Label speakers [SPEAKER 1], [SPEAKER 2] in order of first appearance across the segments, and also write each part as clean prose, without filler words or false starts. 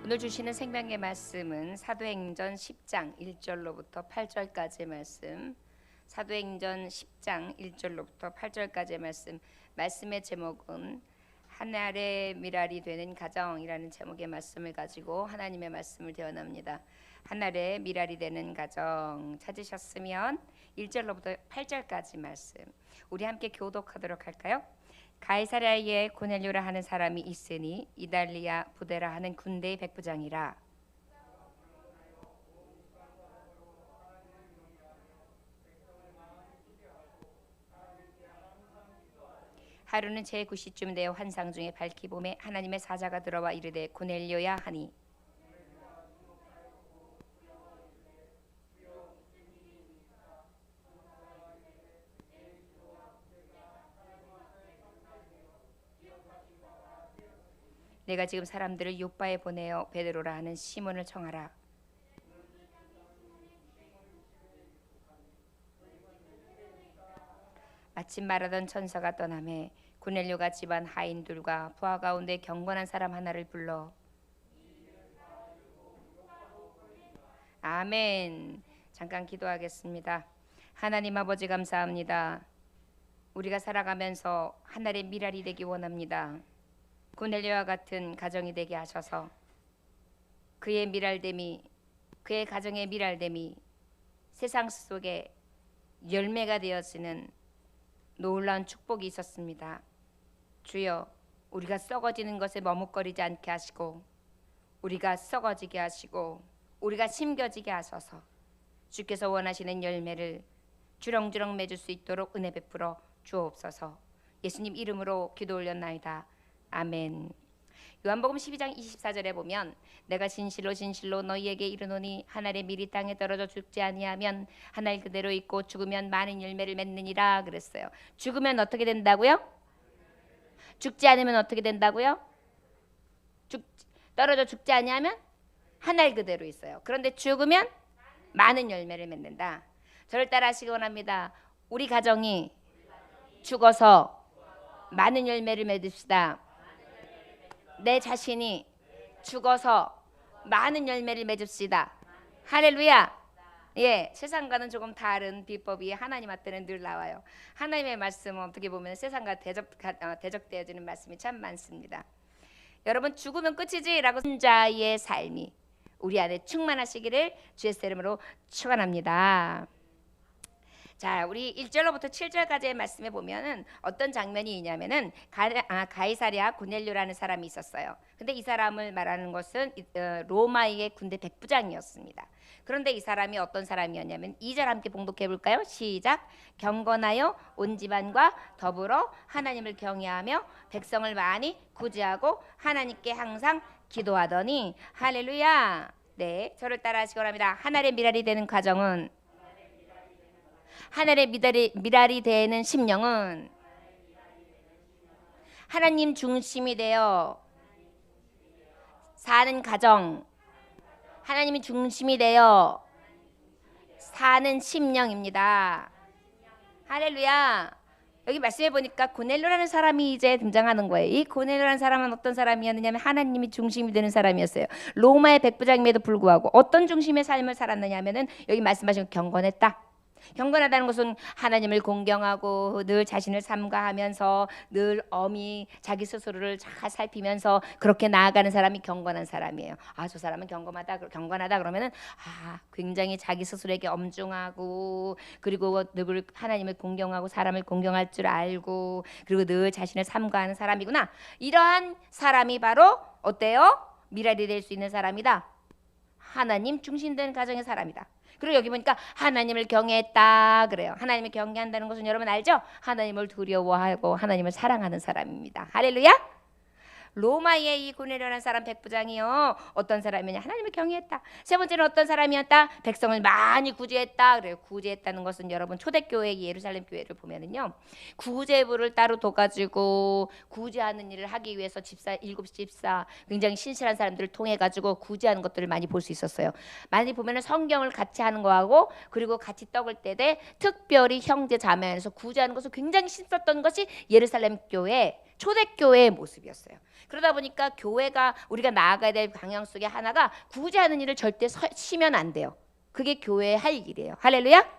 [SPEAKER 1] 오늘 주시는 생명의 말씀은 사도행전 10장 1절로부터 8절까지의 말씀, 사도행전 10장 1절로부터 8절까지의 말씀의 제목은 하늘의 미랄이 되는 가정이라는 제목의 말씀을 가지고 하나님의 말씀을 대언합니다. 하늘의 미랄이 되는 가정 찾으셨으면 1절로부터 8절까지 말씀 우리 함께 교독하도록 할까요? 가이사랴에 고넬료라 하는 사람이 있으니 이달리아 부데라 하는 군대의 백부장이라. 하루는 제9시쯤 되어 환상 중에 밝히 봄에 하나님의 사자가 들어와 이르되 고넬료야 하니, 내가 지금 사람들을 요빠에 보내어 베드로라 하는 시몬을 청하라. 마침 말하던 천사가 떠나매 고넬료가 집안 하인들과 부하 가운데 경건한 사람 하나를 불러. 아멘. 잠깐 기도하겠습니다. 하나님 아버지 감사합니다. 우리가 살아가면서 하늘의 미랄이 되기 원합니다. 고넬료와 같은 가정이 되게 하셔서 그의 미랄됨이, 그의 가정의 미랄됨이 세상 속에 열매가 되어지는 놀라운 축복이 있었습니다. 주여, 우리가 썩어지는 것에 머뭇거리지 않게 하시고 우리가 썩어지게 하시고 우리가 심겨지게 하셔서 주께서 원하시는 열매를 주렁주렁 맺을 수 있도록 은혜 베풀어 주옵소서. 예수님 이름으로 기도 올렸나이다. 아멘. 요한복음 12장 24절에 보면 내가 진실로 진실로 너희에게 이르노니 하늘의 밀이 땅에 떨어져 죽지 아니하면 하늘 그대로 있고 죽으면 많은 열매를 맺느니라 그랬어요. 죽으면 어떻게 된다고요? 죽지 않으면 어떻게 된다고요? 떨어져 죽지 아니하면 하늘 그대로 있어요. 그런데 죽으면 많은 열매를 맺는다. 저를 따라 하시기 원합니다. 우리 가정이 죽어서 많은 열매를 맺읍시다. 내 자신이 죽어서 많은 열매를 맺읍시다. 할렐루야. 예, 세상과는 조금 다른 비법이 하나님 앞에는 늘 나와요. 하나님의 말씀은 어떻게 보면 세상과 대적되어지는 말씀이 참 많습니다. 여러분, 죽으면 끝이지라고 자의 삶이 우리 안에 충만하시기를 주의 이름으로 축원합니다. 자, 우리 1절로부터 7절까지의 말씀에 보면은 어떤 장면이 있냐면은 가이사랴 고넬료라는 사람이 있었어요. 근데 이 사람을 말하는 것은 로마의 군대 백부장이었습니다. 그런데 이 사람이 어떤 사람이었냐면 2절 함께 봉독해 볼까요? 시작. 경건하여 온 집안과 더불어 하나님을 경외하며 백성을 많이 구제하고 하나님께 항상 기도하더니. 할렐루야. 네, 저를 따라 하시기 바랍니다. 하늘의 미랄이 되는 가정은, 하늘의 미랄이 되는 심령은 하나님 중심이 되어 사는 가정, 하나님이 중심이 되어 사는 심령입니다. 할렐루야. 여기 말씀해 보니까 고넬료라는 사람이 이제 등장하는 거예요. 이 고넬료라는 사람은 어떤 사람이었느냐면 하나님이 중심이 되는 사람이었어요. 로마의 백부장임에도 불구하고 어떤 중심의 삶을 살았느냐면은 여기 말씀하신 경건했다. 경건하다는 것은 하나님을 공경하고 늘 자신을 삼가하면서 늘 엄히 자기 스스로를 잘 살피면서 그렇게 나아가는 사람이 경건한 사람이에요. 저 사람은 경건하다 그러면은 굉장히 자기 스스로에게 엄중하고 그리고 늘 하나님을 공경하고 사람을 공경할 줄 알고 그리고 늘 자신을 삼가하는 사람이구나. 이러한 사람이 바로 어때요? 미랄이 될 수 있는 사람이다. 하나님 중심된 가정의 사람이다. 그리고 여기 보니까 하나님을 경외했다 그래요. 하나님을 경외한다는 것은 여러분 알죠? 하나님을 두려워하고 하나님을 사랑하는 사람입니다. 할렐루야. 로마의 이 고넬료라는 사람 백부장이요, 어떤 사람이냐? 하나님을 경외했다. 세 번째는 어떤 사람이었다? 백성을 많이 구제했다 그래요. 구제했다는 것은 여러분 초대교회 예루살렘 교회를 보면은요, 구제부를 따로 둬가지고 구제하는 일을 하기 위해서 일곱 집사 굉장히 신실한 사람들을 통해 가지고 구제하는 것들을 많이 볼 수 있었어요. 많이 보면은 성경을 같이 하는 거하고 그리고 같이 떡을 떼되 특별히 형제 자매 안에서 구제하는 것을 굉장히 신었던 것이 예루살렘 교회 초대교회의 모습이었어요. 그러다 보니까 교회가 우리가 나아가야 될 방향 속에 하나가 구제하는 일을 절대 쉬면 안 돼요. 그게 교회의 할 일이에요. 할렐루야.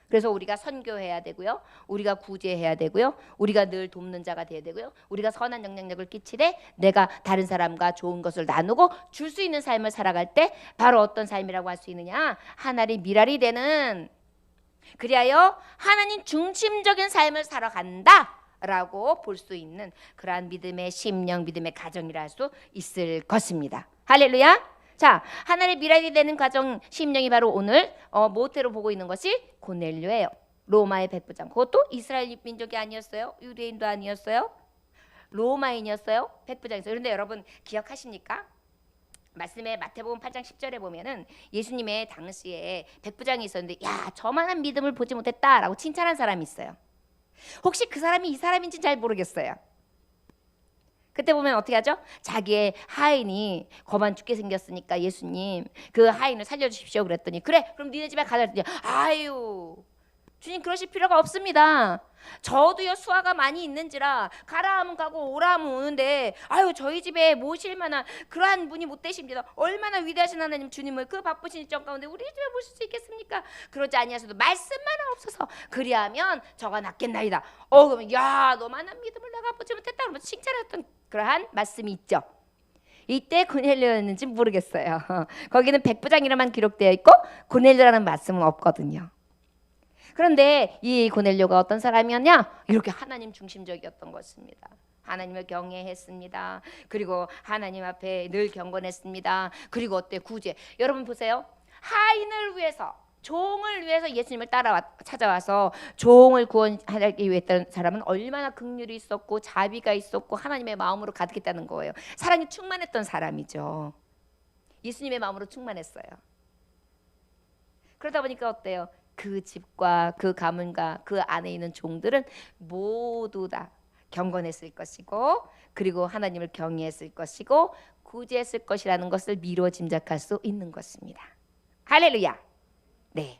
[SPEAKER 1] 그래서 우리가 선교해야 되고요. 우리가 구제해야 되고요. 우리가 늘 돕는 자가 돼야 되고요. 우리가 선한 영향력을 끼치되 내가 다른 사람과 좋은 것을 나누고 줄 수 있는 삶을 살아갈 때 바로 어떤 삶이라고 할 수 있느냐? 하나님 미랄이 되는, 그리하여 하나님 중심적인 삶을 살아간다 라고 볼 수 있는 그러한 믿음의 심령, 믿음의 가정이라 할 수 있을 것입니다. 할렐루야. 자, 하나님의 미랄이 되는 가정 심령이 바로 오늘 모태로 보고 있는 것이 고넬료예요. 로마의 백부장. 그것도 이스라엘 민족이 아니었어요. 유대인도 아니었어요. 로마인이었어요. 백부장이었어요. 그런데 여러분 기억하십니까? 말씀에 마태복음 8장 10절에 보면은 예수님의 당시에 백부장이 있었는데 야, 저만한 믿음을 보지 못했다라고 칭찬한 사람이 있어요. 혹시 그 사람이 이 사람인지 잘 모르겠어요. 그때 보면 어떻게 하죠? 자기의 하인이 거만 죽게 생겼으니까 예수님 그 하인을 살려주십시오 그랬더니 그래 그럼 니네 집에 가자 그랬더니 아유 주님 그러실 필요가 없습니다. 저도요 수하가 많이 있는지라 가라 하면 가고 오라 하면 오는데 아유 저희 집에 모실 만한 그러한 분이 못 되십니다. 얼마나 위대하신 하나님 주님을 그 바쁘신 일정 가운데 우리 집에 모실 수 있겠습니까? 그러지 아니하셔도 말씀만 없어서 그리하면 저가 낫겠나이다. 그러면 야 너만한 믿음을 내가 보지 못했다 그러면 칭찬했던 그러한 말씀이 있죠. 이때 고넬료였는지 모르겠어요. 거기는 백부장이라만 기록되어 있고 고넬료라는 말씀은 없거든요. 그런데 이 고넬료가 어떤 사람이었냐? 이렇게 하나님 중심적이었던 것입니다. 하나님을 경외했습니다. 그리고 하나님 앞에 늘 경건했습니다. 그리고 어때? 구제. 여러분 보세요. 하인을 위해서 종을 위해서 예수님을 찾아와서 종을 구원하기 위해 했던 사람은 얼마나 긍휼이 있었고 자비가 있었고 하나님의 마음으로 가득했다는 거예요. 사랑이 충만했던 사람이죠. 예수님의 마음으로 충만했어요. 그러다 보니까 어때요? 그 집과 그 가문과 그 안에 있는 종들은 모두 다 경건했을 것이고 그리고 하나님을 경외했을 것이고 구제했을 것이라는 것을 미루어 짐작할 수 있는 것입니다. 할렐루야. 네.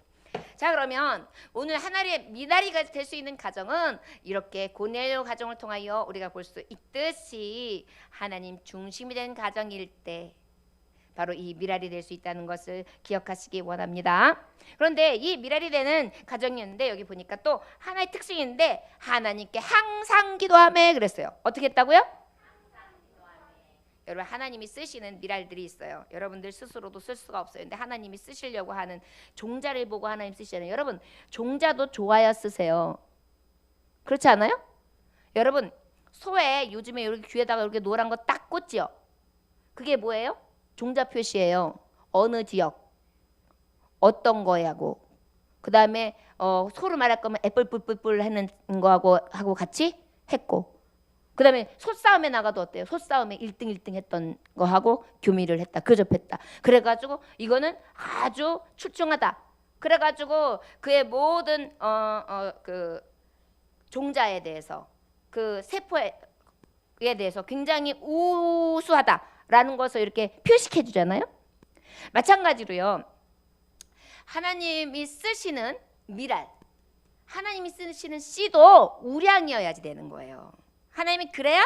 [SPEAKER 1] 자 그러면 오늘 하나님의 미나리가 될 수 있는 가정은 이렇게 고넬료 가정을 통하여 우리가 볼 수 있듯이 하나님 중심이 된 가정일 때 바로 이 미랄이 될 수 있다는 것을 기억하시기 원합니다. 그런데 이 미랄이 되는 가정이었는데 여기 보니까 또 하나의 특징인데 하나님께 항상 기도하며 그랬어요. 어떻게 했다고요? 여러분 하나님이 쓰시는 미랄들이 있어요. 여러분들 스스로도 쓸 수가 없어요. 근데 하나님이 쓰시려고 하는 종자를 보고 하나님 쓰시잖아요. 여러분 종자도 좋아야 쓰세요. 그렇지 않아요? 여러분 소에 요즘에 이렇게 귀에다가 이렇게 노란 거 딱 꽂지요. 그게 뭐예요? 종자 표시예요. 어느 지역 어떤 거하고 그 다음에 소를 말할 거면 애플 뿔뿔뿔 하는 거하고 같이 했고 그 다음에 소싸움에 나가도 어때요? 소싸움에 1등 했던 거하고 교미를 했다. 근접했다. 그래가지고 이거는 아주 출중하다. 그래가지고 그의 모든 그 종자에 대해서 그 세포에 대해서 굉장히 우수하다라는 것을 이렇게 표시해 주잖아요. 마찬가지로요. 하나님이 쓰시는 미랄, 하나님이 쓰시는 씨도 우량이어야지 되는 거예요. 하나님이 그래야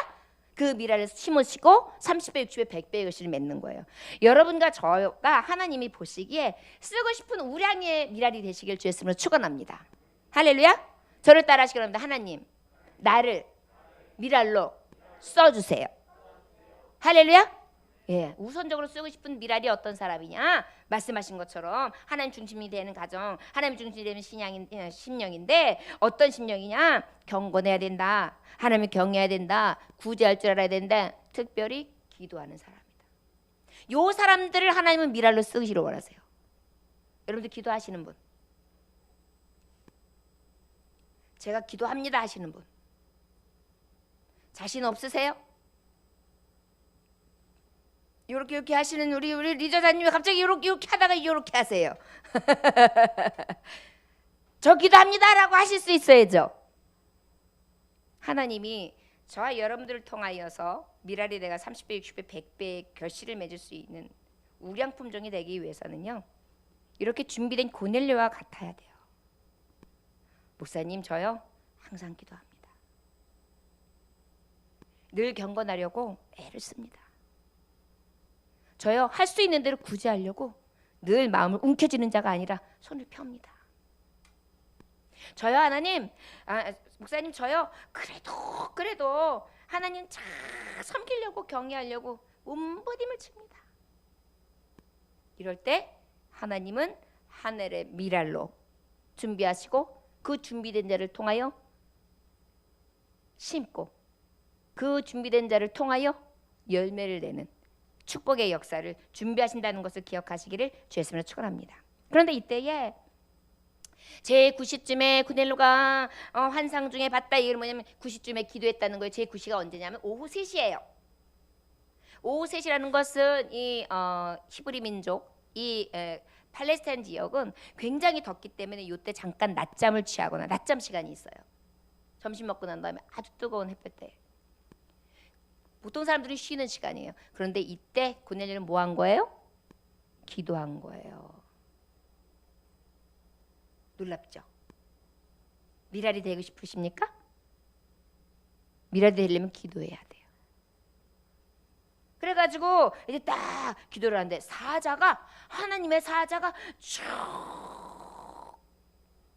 [SPEAKER 1] 그 미랄을 심으시고 30배, 60배, 100배의 결실을 맺는 거예요. 여러분과 저가 하나님이 보시기에 쓰고 싶은 우량의 미랄이 되시길 주 예수님으로 축원합니다. 할렐루야. 저를 따라하시기 바랍니다. 하나님 나를 미랄로 써주세요. 할렐루야. 예, 우선적으로 쓰고 싶은 미랄이 어떤 사람이냐? 말씀하신 것처럼 하나님 중심이 되는 가정, 하나님 중심이 되는 심령인데 어떤 심령이냐? 경건해야 된다. 하나님을 경외해야 된다. 구제할 줄 알아야 된다. 특별히 기도하는 사람이다. 요 사람들을 하나님은 미랄로 쓰시러 원하세요. 여러분들 기도하시는 분, 제가 기도합니다 하시는 분 자신 없으세요? 이렇게 하시는 우리 리더자님이 갑자기 이렇게 하다가 이렇게 하세요. 저 기도합니다라고 하실 수 있어야죠. 하나님이 저와 여러분들을 통하여서 미랄이 내가 30배, 60배, 100배의 결실을 맺을 수 있는 우량 품종이 되기 위해서는요. 이렇게 준비된 고넬료와 같아야 돼요. 목사님 저요 항상 기도합니다. 늘 경건하려고 애를 씁니다. 저요 할 수 있는 대로 구제하려고 늘 마음을 움켜쥐는 자가 아니라 손을 펴옵니다. 저요 하나님, 목사님 저요 그래도 하나님 잘 섬기려고 경외하려고 몸부림을 칩니다. 이럴 때 하나님은 하늘의 미랄로 준비하시고 그 준비된 자를 통하여 심고 그 준비된 자를 통하여 열매를 내는 축복의 역사를 준비하신다는 것을 기억하시기를 주의 이름으로 축원합니다. 그런데 이때에 제 9시쯤에 구넬로가 환상 중에 봤다. 이게 뭐냐면 9시쯤에 기도했다는 거예요. 제 9시가 언제냐면 오후 3시예요. 오후 3시라는 것은 이 히브리 민족 이 팔레스타인 지역은 굉장히 덥기 때문에 이때 잠깐 낮잠을 취하거나 낮잠 시간이 있어요. 점심 먹고 난 다음에 아주 뜨거운 햇볕에 보통 사람들은 쉬는 시간이에요. 그런데 이때 고넬료는 뭐 한 거예요? 기도한 거예요. 놀랍죠? 미랄이 되고 싶으십니까? 미랄이 되려면 기도해야 돼요. 그래가지고 이제 딱 기도를 하는데 하나님의 사자가 쭉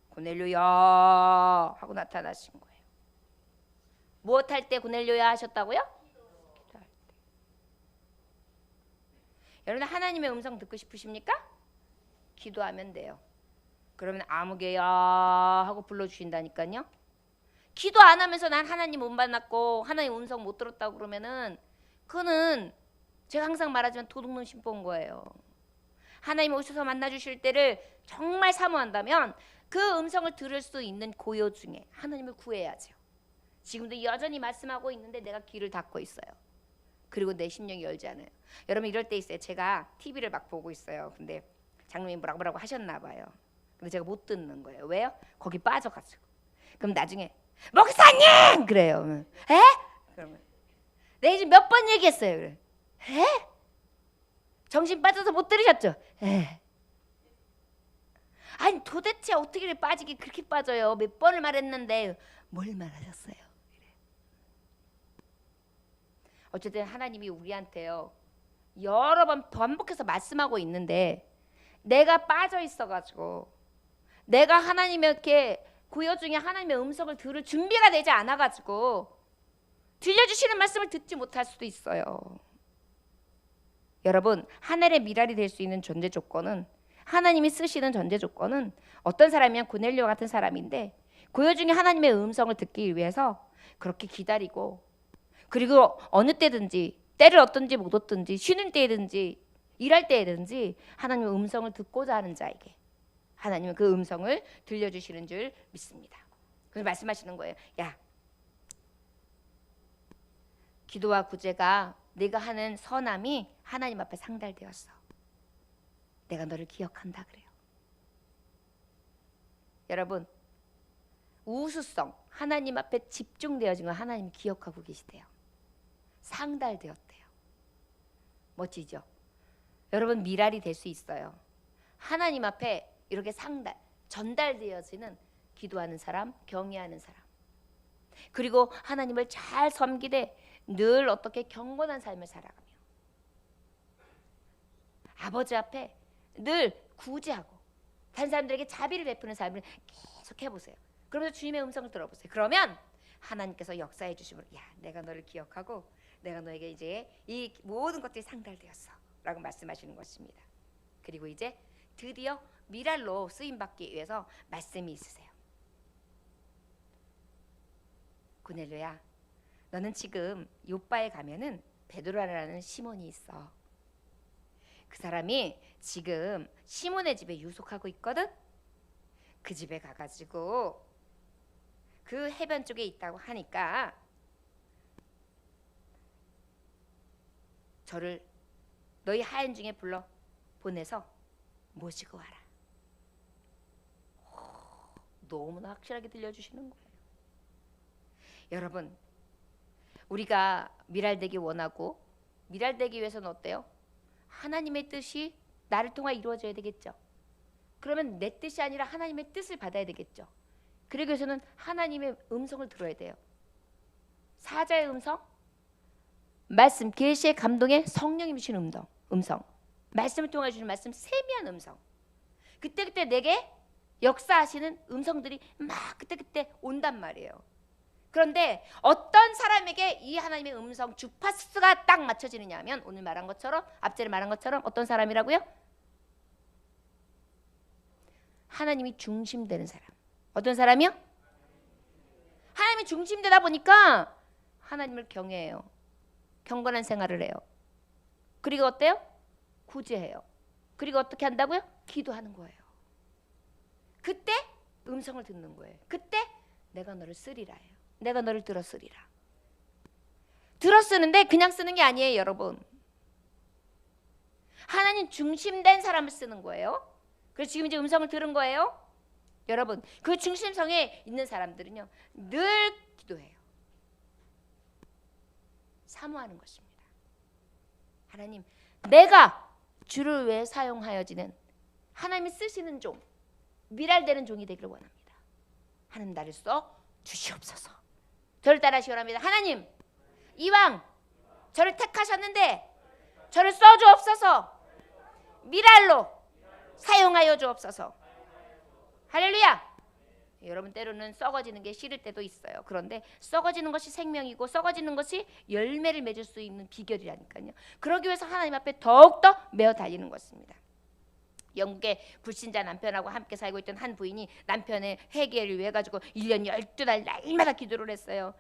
[SPEAKER 1] 고넬료야 하고 나타나신 거예요. 무엇 할 때 고넬료야 하셨다고요? 기도할 때. 여러분 하나님의 음성 듣고 싶으십니까? 기도하면 돼요. 그러면 아무개야 하고 불러주신다니까요. 기도 안 하면서 난 하나님 못 만났고 하나님 음성 못 들었다고 그러면은 그거는 제가 항상 말하지만 도둑놈 심보인 거예요. 하나님 오셔서 만나주실 때를 정말 사모한다면 그 음성을 들을 수 있는 고요 중에 하나님을 구해야죠. 지금도 여전히 말씀하고 있는데 내가 귀를 닫고 있어요. 그리고 내 심령이 열지 않아요. 여러분 이럴 때 있어요. 제가 TV를 막 보고 있어요. 근데 장로님이 뭐라고 하셨나 봐요. 근데 제가 못 듣는 거예요. 왜요? 거기 빠져가지고. 그럼 나중에 목사님! 그래요. 에? 그러면 내가 지금 몇 번 얘기했어요. 그래. 에? 정신 빠져서 못 들으셨죠? 에. 아니 도대체 어떻게 빠지기 그렇게 빠져요? 몇 번을 말했는데 뭘 말하셨어요? 그래. 어쨌든 하나님이 우리한테요 여러 번 반복해서 말씀하고 있는데 내가 빠져 있어가지고 내가 하나님의 이렇게 구여 중에 하나님의 음성을 들을 준비가 되지 않아가지고 들려주시는 말씀을 듣지 못할 수도 있어요. 여러분 하늘의 미랄이 될 수 있는 전제 조건은 하나님이 쓰시는 전제 조건은 어떤 사람이면 고넬료 같은 사람인데 고요 중에 하나님의 음성을 듣기 위해서 그렇게 기다리고 그리고 어느 때든지 때를 얻든지 못 얻든지 쉬는 때든지 일할 때든지 하나님의 음성을 듣고자 하는 자에게 하나님은 그 음성을 들려주시는 줄 믿습니다. 그래서 말씀하시는 거예요. 야, 기도와 구제가 네가 하는 선함이 하나님 앞에 상달되었어. 내가 너를 기억한다 그래요. 여러분 우수성 하나님 앞에 집중되어진 걸 하나님이 기억하고 계시대요. 상달되었대요. 멋지죠? 여러분 미랄이 될 수 있어요. 하나님 앞에 이렇게 전달되어지는 기도하는 사람, 경외하는 사람. 그리고 하나님을 잘 섬기되 늘 어떻게 경건한 삶을 살아가며 아버지 앞에 늘 구제하고 다른 사람들에게 자비를 베푸는 삶을 계속 해보세요. 그러면서 주님의 음성을 들어보세요. 그러면 하나님께서 역사해 주심으로 야 내가 너를 기억하고 내가 너에게 이제 이 모든 것들이 상달되었어 라고 말씀하시는 것입니다. 그리고 이제 드디어 미랄로 쓰임받기 위해서 말씀이 있으세요. 고넬료야 너는 지금 요바에 가면은 베드로라는 시몬이 있어. 그 사람이 지금 시몬의 집에 유속하고 있거든. 그 집에 가가지고 그 해변 쪽에 있다고 하니까 저를 너희 하인 중에 불러 보내서 모시고 와라. 너무나 확실하게 들려주시는 거예요. 여러분 우리가 미랄되기 원하고 미랄되기 위해서는 어때요? 하나님의 뜻이 나를 통해 이루어져야 되겠죠. 그러면 내 뜻이 아니라 하나님의 뜻을 받아야 되겠죠. 그러기 위해서는 하나님의 음성을 들어야 돼요. 사자의 음성, 말씀, 계시의 감동에 성령님이 주시는 음성, 말씀을 통해 주시는 말씀, 세미한 음성, 그때그때 내게 역사하시는 음성들이 막 그때그때 온단 말이에요. 그런데 어떤 사람에게 이 하나님의 음성 주파수가 딱 맞춰지느냐 하면 오늘 말한 것처럼, 앞전에 말한 것처럼 어떤 사람이라고요? 하나님이 중심되는 사람. 어떤 사람이요? 하나님이 중심되다 보니까 하나님을 경외해요. 경건한 생활을 해요. 그리고 어때요? 구제해요. 그리고 어떻게 한다고요? 기도하는 거예요. 그때 음성을 듣는 거예요. 그때 내가 너를 쓰리라 해요. 내가 너를 들어 쓰리라. 들어 쓰는데 그냥 쓰는 게 아니에요, 여러분. 하나님 중심된 사람을 쓰는 거예요. 그래서 지금 이제 음성을 들은 거예요. 여러분, 그 중심성에 있는 사람들은요, 늘 기도해요. 사모하는 것입니다. 하나님, 내가 주를 위해 사용하여지는 하나님이 쓰시는 종, 미랄되는 종이 되기를 원합니다. 하나님 나를 써 주시옵소서. 저를 따라하시기 원합니다. 하나님, 이왕 저를 택하셨는데 저를 써 주옵소서. 미랄로 사용하여 주옵소서. 할렐루야. 여러분, 때로는 썩어지는 게 싫을 때도 있어요. 그런데 썩어지는 것이 생명이고 썩어지는 것이 열매를 맺을 수 있는 비결이라니까요. 그러기 위해서 하나님 앞에 더욱더 메어 달리는 것입니다. 영국의 불신자 남편하고 함께 살고 있던 한 부인이 남편의 회개를 위해 가지고 1년 12달 날마다 기도를 했어요.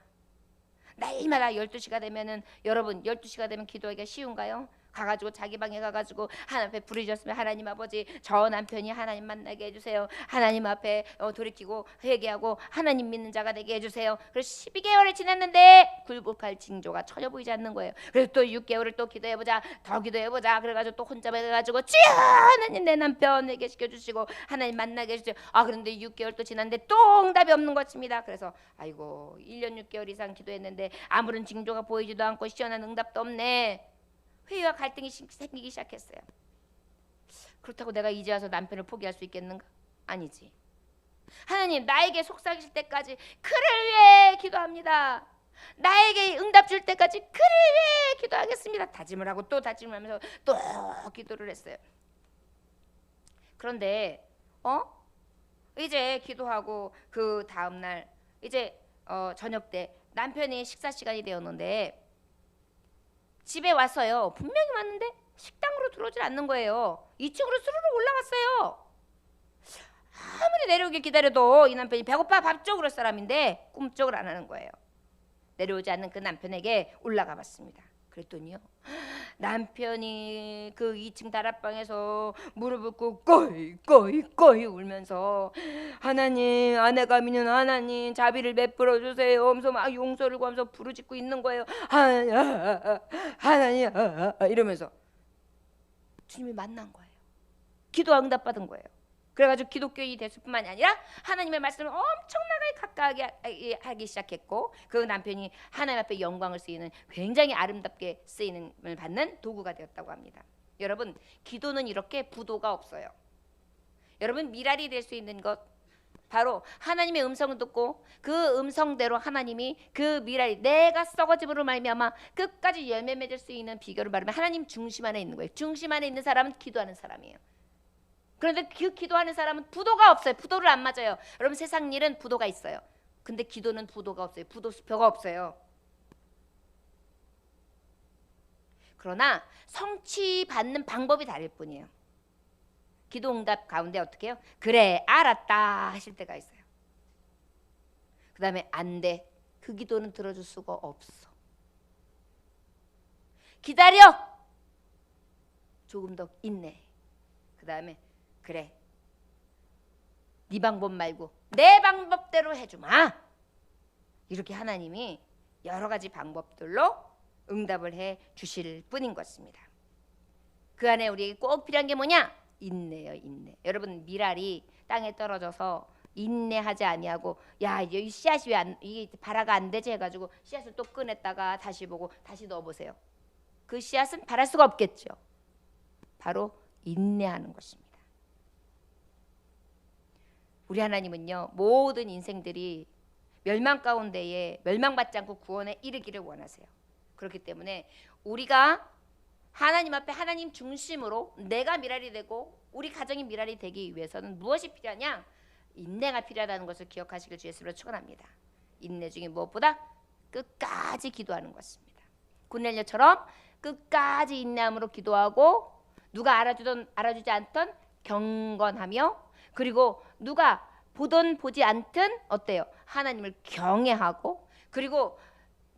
[SPEAKER 1] 날마다 12시가 되면은, 여러분 12시가 되면 기도하기가 쉬운가요? 가가지고 자기 방에 가가지고 하나님 앞에 부르짖었으면, 하나님 아버지, 저 남편이 하나님 만나게 해주세요. 하나님 앞에 돌이키고 회개하고 하나님 믿는 자가 되게 해주세요. 그래서 12개월을 지났는데 굴복할 징조가 전혀 보이지 않는 거예요. 그래서 또 6개월을 또 기도해보자, 더 기도해보자. 그래가지고 또 혼자 해가지고 주여 하나님 내 남편 회개시켜주시고 하나님 만나게 해주세요. 그런데 6개월 또 지났는데 또 응답이 없는 것입니다. 그래서 아이고, 1년 6개월 이상 기도했는데 아무런 징조가 보이지도 않고 시원한 응답도 없네. 회의와 갈등이 생기기 시작했어요. 그렇다고 내가 이제 와서 남편을 포기할 수 있겠는가? 아니지. 하나님, 나에게 속삭이실 때까지 그를 위해 기도합니다. 나에게 응답 줄 때까지 그를 위해 기도하겠습니다. 다짐을 하고 또 다짐을 하면서 또 기도를 했어요. 그런데 이제 기도하고 그 다음날 이제 저녁 때 남편이 식사 시간이 되었는데 집에 왔어요. 분명히 왔는데 식당으로 들어오질 않는 거예요. 2층으로 스르르 올라갔어요. 아무리 내려오길 기다려도 이 남편이 배고파 밥 줘 그럴 사람인데 꿈쩍을 안 하는 거예요. 내려오지 않는 그 남편에게 올라가 봤습니다. 그랬더니요, 남편이 그 2층 다락방에서 무릎을 꿇고 꺼이 울면서, 하나님, 아내가 믿는 하나님 자비를 베풀어 주세요 하면서 막 용서를 구하면서 부르짖고 있는 거예요. 하나님 이러면서 주님이 만난 거예요. 기도가 응답받은 거예요. 그래가지고 기독교인이 됐을 뿐만이 아니라 하나님의 말씀을 엄청나게 가까이 하기 시작했고, 그 남편이 하나님 앞에 영광을 쓰이는, 굉장히 아름답게 쓰이는을 받는 도구가 되었다고 합니다. 여러분, 기도는 이렇게 부도가 없어요. 여러분, 미랄이 될 수 있는 것, 바로 하나님의 음성을 듣고 그 음성대로 하나님이 그 미랄이 내가 썩어짐으로 말미암아 끝까지 열매 맺을 수 있는 비결을 말하면 하나님 중심 안에 있는 거예요. 중심 안에 있는 사람은 기도하는 사람이에요. 그런데 그 기도하는 사람은 부도가 없어요. 부도를 안 맞아요. 여러분, 세상 일은 부도가 있어요. 근데 기도는 부도가 없어요. 부도 수표가 없어요. 그러나 성취받는 방법이 다를 뿐이에요. 기도 응답 가운데 어떻게 해요? 그래, 알았다 하실 때가 있어요. 그 다음에 안 돼. 그 기도는 들어줄 수가 없어. 기다려. 조금 더 인내. 그 다음에 그래, 네 방법 말고 내 방법대로 해주마. 이렇게 하나님이 여러 가지 방법들로 응답을 해 주실 뿐인 것입니다. 그 안에 우리에게 꼭 필요한 게 뭐냐? 인내요, 인내. 여러분, 미랄이 땅에 떨어져서 인내하지 아니하고, 야, 이 씨앗이 왜 이 발화가 안 되지 해가지고 씨앗을 또 꺼냈다가 다시 보고 다시 넣어보세요. 그 씨앗은 발할 수가 없겠죠. 바로 인내하는 것입니다. 우리 하나님은요, 모든 인생들이 멸망 가운데에 멸망받지 않고 구원에 이르기를 원하세요. 그렇기 때문에 우리가 하나님 앞에 하나님 중심으로 내가 미랄이 되고 우리 가정이 미랄이 되기 위해서는 무엇이 필요하냐? 인내가 필요하다는 것을 기억하시길 주 예수로 축원합니다. 인내 중에 무엇보다 끝까지 기도하는 것입니다. 고넬료처럼 끝까지 인내함으로 기도하고 누가 알아주든 알아주지 않던 경건하며 그리고 누가 보든 보지 않든 어때요? 하나님을 경외하고 그리고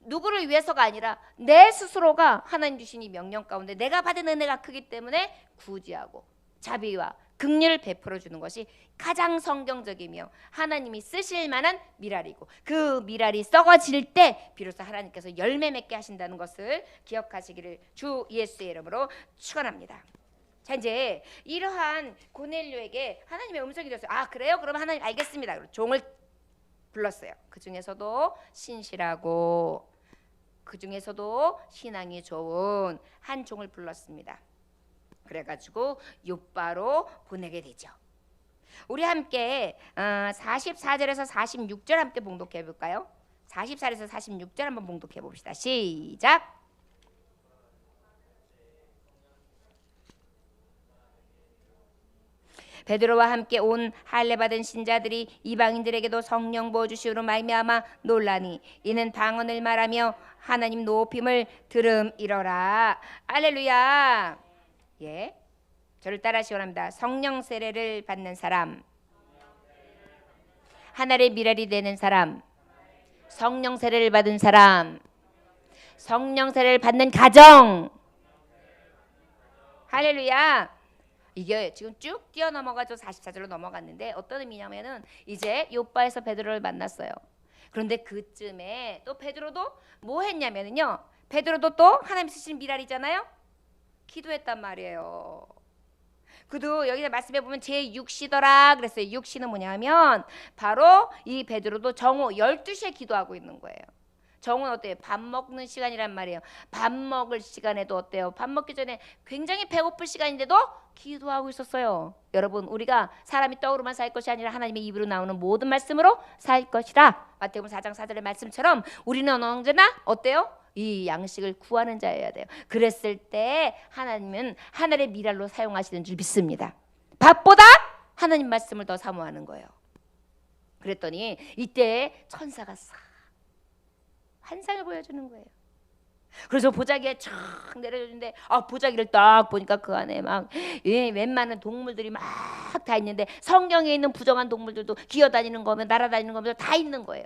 [SPEAKER 1] 누구를 위해서가 아니라 내 스스로가 하나님 주신 이 명령 가운데 내가 받은 은혜가 크기 때문에 구제하고 자비와 긍휼을 베풀어 주는 것이 가장 성경적이며 하나님이 쓰실 만한 미랄이고 그 미랄이 썩어질 때 비로소 하나님께서 열매 맺게 하신다는 것을 기억하시기를 주 예수의 이름으로 축원합니다. 자, 이제 이러한 고넬료에게 하나님의 음성이 들었어요. 아, 그래요? 그럼 하나님 알겠습니다. 그리고 종을 불렀어요. 그 중에서도 신실하고 그 중에서도 신앙이 좋은 한 종을 불렀습니다. 그래가지고 욥바로 보내게 되죠. 우리 함께 44절에서 46절 함께 봉독해 볼까요? 44절에서 46절 한번 봉독해 봅시다. 시작. 베드로와 함께 온 할례 받은 신자들이 이방인들에게도 성령 부어 주시므로 말미암아 놀라니 이는 방언을 말하며 하나님 높임을 들음이러라. 할렐루야. 예, 저를 따라하시기 원합니다. 성령 세례를 받는 사람, 하나님의 미랄이 되는 사람, 성령 세례를 받은 사람, 성령 세례를 받는 가정. 할렐루야. 이게 지금 쭉 뛰어넘어가지고 44절로 넘어갔는데 어떤 의미냐면은 이제 욥바에서 베드로를 만났어요. 그런데 그쯤에 또 베드로도 뭐 했냐면은요, 베드로도 또 하나님 쓰신 미랄이잖아요. 기도했단 말이에요. 그도 여기 말씀해 보면 제6시더라 그랬어요. 6시는 뭐냐면 바로 이 베드로도 정오 12시에 기도하고 있는 거예요. 정오는 어때요? 밥 먹는 시간이란 말이에요. 밥 먹을 시간에도 어때요? 밥 먹기 전에 굉장히 배고플 시간인데도 기도하고 있었어요. 여러분, 우리가 사람이 떡으로만 살 것이 아니라 하나님의 입으로 나오는 모든 말씀으로 살 것이라. 마태복음 4장 4절의 말씀처럼 우리는 언제나 어때요? 이 양식을 구하는 자여야 돼요. 그랬을 때 하나님은 하늘의 미랄로 사용하시는 줄 믿습니다. 밥보다 하나님 말씀을 더 사모하는 거예요. 그랬더니 이때 천사가 싹 환상을 보여주는 거예요. 그래서 보자기에 촥 내려주는데 보자기를 딱 보니까 그 안에 막 웬만한 동물들이 막 다 있는데 성경에 있는 부정한 동물들도 기어다니는 거면 날아다니는 거면 다 있는 거예요.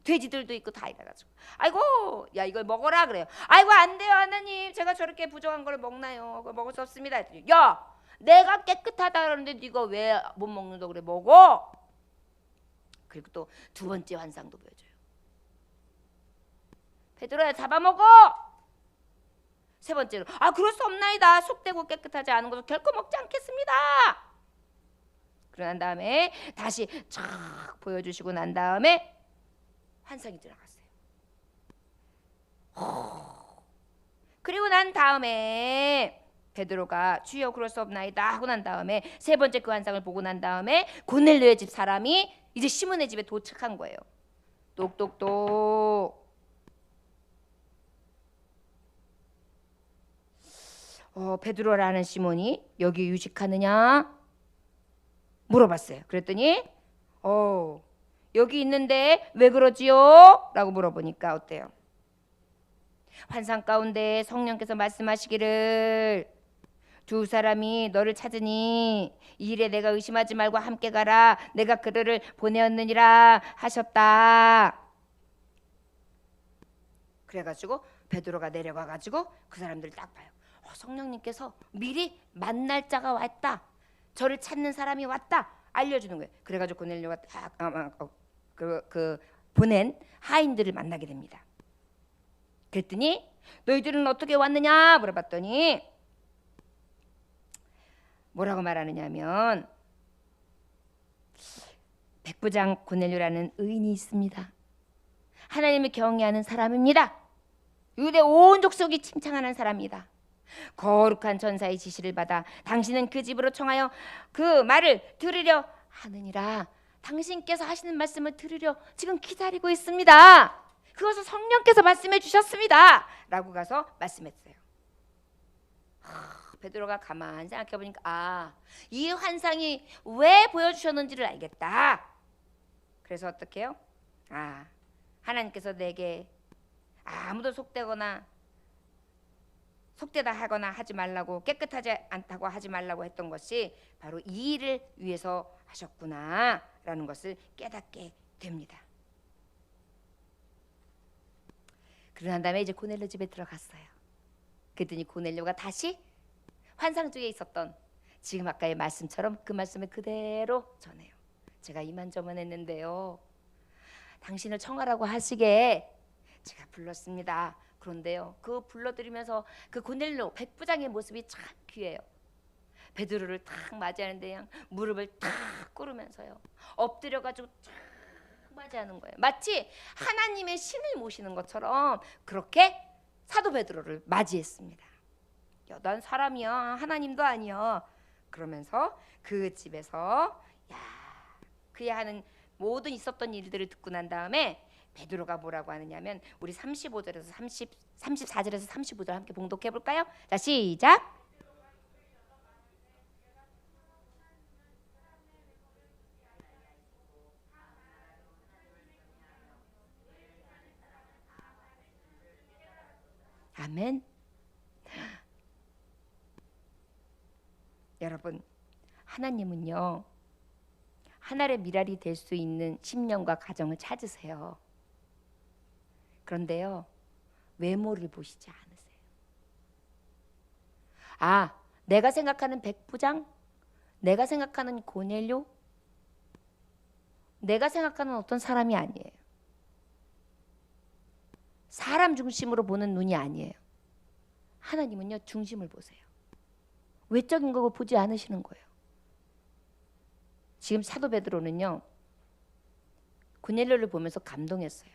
[SPEAKER 1] 돼지들도 있고 다 이래가지고 아이고 야 이걸 먹어라 그래요. 아이고 안 돼요 하나님, 제가 저렇게 부정한 걸 먹나요? 그걸 먹을 수 없습니다. 야 내가 깨끗하다 그러는데 네가 왜 못 먹는다 그래? 먹어. 그리고 또 두 번째 환상도 보여줘요. 베드로야 잡아먹어. 세 번째로 그럴 수 없나이다. 속되고 깨끗하지 않은 것을 결코 먹지 않겠습니다. 그러고 난 다음에 다시 쫙 보여주시고 난 다음에 환상이 들어갔어요. 그리고 난 다음에 베드로가 주여 그럴 수 없나이다 하고 난 다음에 세 번째 그 환상을 보고 난 다음에 고넬료의 집 사람이 이제 시몬의 집에 도착한 거예요. 똑똑똑. 베드로라는 시몬이 여기 유식하느냐 물어봤어요. 그랬더니 여기 있는데 왜 그러지요? 라고 물어보니까 어때요? 환상 가운데 성령께서 말씀하시기를 두 사람이 너를 찾으니 이 일에 내가 의심하지 말고 함께 가라. 내가 그들을 보내었느니라 하셨다. 그래가지고 베드로가 내려가가지고 그 사람들을 딱 봐요. 성령님께서 미리 만날 자가 왔다. 저를 찾는 사람이 왔다. 알려주는 거예요. 그래가지고 고넬료가 보낸 하인들을 만나게 됩니다. 그랬더니 너희들은 어떻게 왔느냐 물어봤더니 뭐라고 말하느냐면 백부장 고넬료라는 의인이 있습니다. 하나님을 경외하는 사람입니다. 유대 온 족속이 칭찬하는 사람이다. 거룩한 전사의 지시를 받아 당신은 그 집으로 청하여 그 말을 들으려 하느니라. 당신께서 하시는 말씀을 들으려 지금 기다리고 있습니다. 그것을 성령께서 말씀해 주셨습니다 라고 가서 말씀했어요. 베드로가 가만히 생각해 보니까 이 환상이 왜 보여주셨는지를 알겠다. 그래서 어떻게 해요? 하나님께서 내게 아무도 속되다 하거나 하지 말라고, 깨끗하지 않다고 하지 말라고 했던 것이 바로 이 일을 위해서 하셨구나 라는 것을 깨닫게 됩니다. 그러고 난 다음에 이제 고넬료 집에 들어갔어요. 그랬더니 고넬료가 다시 환상 중에 있었던 지금 아까의 말씀처럼 그 말씀을 그대로 전해요. 제가 이만저만했는데요, 당신을 청하라고 하시게 제가 불렀습니다. 그런데요, 그 불러드리면서 그 고넬료 백부장의 모습이 참 귀해요. 베드로를 탁 맞이하는데 그냥 무릎을 탁 꿇으면서요, 엎드려가지고 탁 맞이하는 거예요. 마치 하나님의 신을 모시는 것처럼 그렇게 사도 베드로를 맞이했습니다. 야, 난 사람이야, 하나님도 아니야. 그러면서 그 집에서 그의 하는 모든 있었던 일들을 듣고 난 다음에 베드로가 뭐라고 하느냐면, 우리 34절에서 35절 함께 봉독해 볼까요? 자, 시작. 아멘. 여러분, 하나님은요, 하늘의 미랄이 될 수 있는 심령과 가정을 찾으세요. 그런데요, 외모를 보시지 않으세요. 내가 생각하는 백부장, 내가 생각하는 고넬료, 내가 생각하는 어떤 사람이 아니에요. 사람 중심으로 보는 눈이 아니에요. 하나님은요, 중심을 보세요. 외적인 거 보지 않으시는 거예요. 지금 사도 베드로는요, 고넬료를 보면서 감동했어요.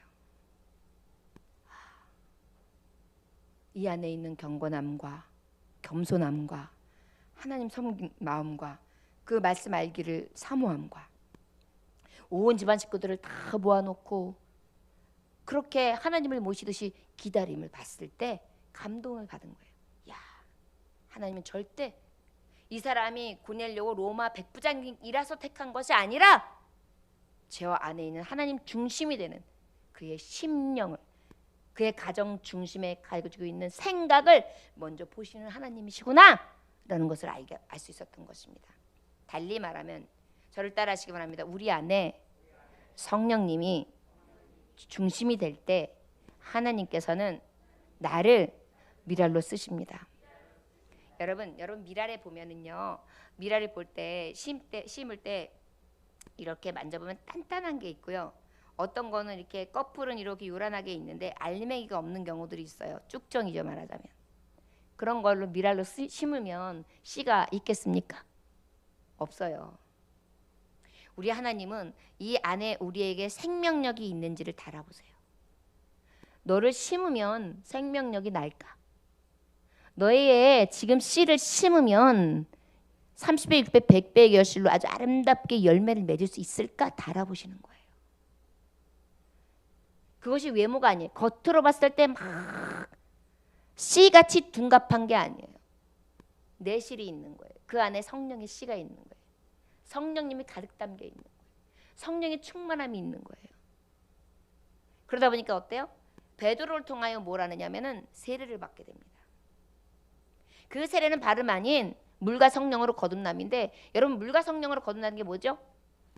[SPEAKER 1] 이 안에 있는 경건함과 겸손함과 하나님 섬긴 마음과 그 말씀 알기를 사모함과 온 집안 식구들을 다 모아놓고 그렇게 하나님을 모시듯이 기다림을 봤을 때 감동을 받은 거예요. 야, 하나님은 절대 이 사람이 고넬료고 로마 백부장이라서 택한 것이 아니라 저 안에 있는 하나님 중심이 되는 그의 심령을, 그의 가정 중심에 가지고 있는 생각을 먼저 보시는 하나님이시구나 라는 것을 알 수 있었던 것입니다. 달리 말하면, 저를 따라하시기 바랍니다. 우리 안에 성령님이 중심이 될 때 하나님께서는 나를 미랄로 쓰십니다. 여러분 미랄에 보면은요, 미랄을 볼 때 심을 때 이렇게 만져보면 단단한 게 있고요, 어떤 거는 이렇게 꺼풀은 이렇게 요란하게 있는데 알맹이가 없는 경우들이 있어요. 쭉정이죠, 말하자면. 그런 걸로 미랄로 심으면 씨가 있겠습니까? 없어요. 우리 하나님은 이 안에 우리에게 생명력이 있는지를 달아보세요. 너를 심으면 생명력이 날까? 너의 지금 씨를 심으면 30배, 6배, 100배의 결실로 아주 아름답게 열매를 맺을 수 있을까? 달아보시는 거예요. 그것이 외모가 아니에요. 겉으로 봤을 때 막 씨같이 둔갑한 게 아니에요. 내실이 있는 거예요. 그 안에 성령의 씨가 있는 거예요. 성령님이 가득 담겨 있는 거예요. 성령의 충만함이 있는 거예요. 그러다 보니까 어때요? 베드로를 통하여 뭘 하느냐면은 세례를 받게 됩니다. 그 세례는 발음 아닌 물과 성령으로 거듭남인데, 여러분 물과 성령으로 거듭나는 게 뭐죠?